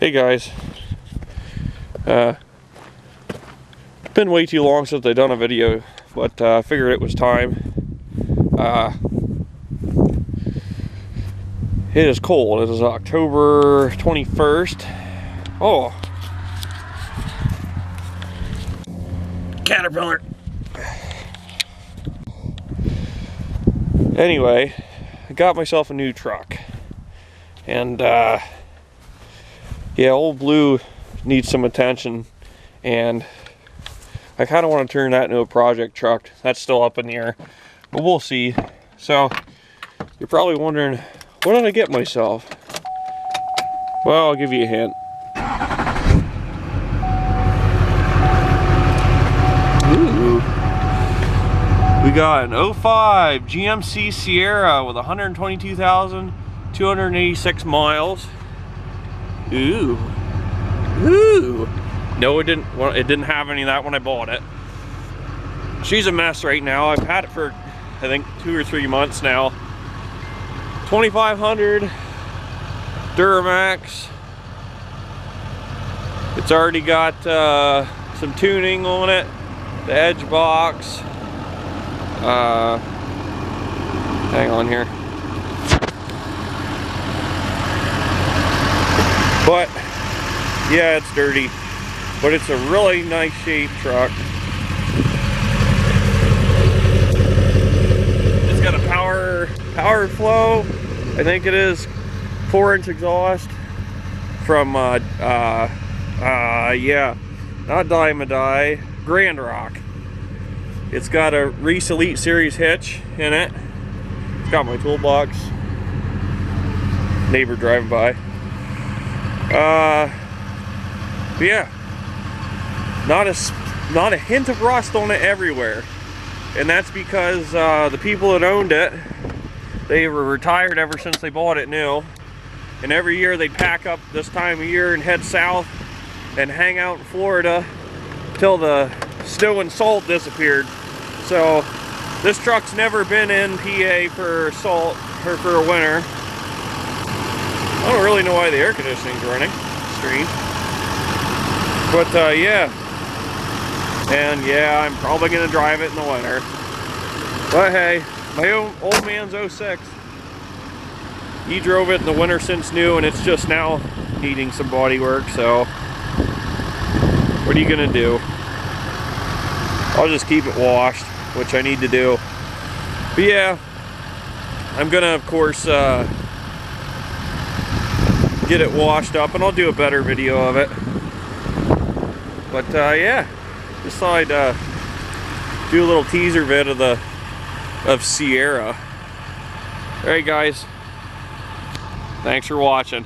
Hey guys, been way too long since I've done a video, but I figured it was time. It is cold. It is October 21st. Oh, Caterpillar. Anyway, I got myself a new truck, and yeah, old Blue needs some attention, and I kind of want to turn that into a project truck. That's still up in the air, but we'll see. So you're probably wondering, what did I get myself? Well, I'll give you a hint. Ooh. We got an 05 GMC Sierra with 122,286 miles. Ooh. Ooh. No, it didn't have any of that when I bought it. She's a mess right now. I've had it for, I think, 2 or 3 months now. 2500 Duramax. It's already got some tuning on it. The edge box. Hang on here. But yeah, it's dirty, but it's a really nice shaped truck. It's got a power flow, I think it is, 4-inch exhaust from yeah, not Diamond, Grand Rock. It's got a Reese Elite Series hitch in it. It's got my toolbox. Neighbor driving by. Yeah, not a hint of rust on it everywhere, and that's because the people that owned it, they were retired ever since they bought it new, and every year they'd pack up this time of year and head south and hang out in Florida till the snow and salt disappeared. So this truck's never been in PA for salt or for a winter. I don't really know why the air conditioning's running. Strange. But yeah. And yeah, I'm probably gonna drive it in the winter. But hey, my old man's 06. He drove it in the winter since new, and it's just now needing some body work, so what are you gonna do? I'll just keep it washed, which I need to do. But yeah, I'm gonna, of course, get it washed up, and I'll do a better video of it. But yeah, just thought I'd do a little teaser vid of Sierra. Alright guys, thanks for watching.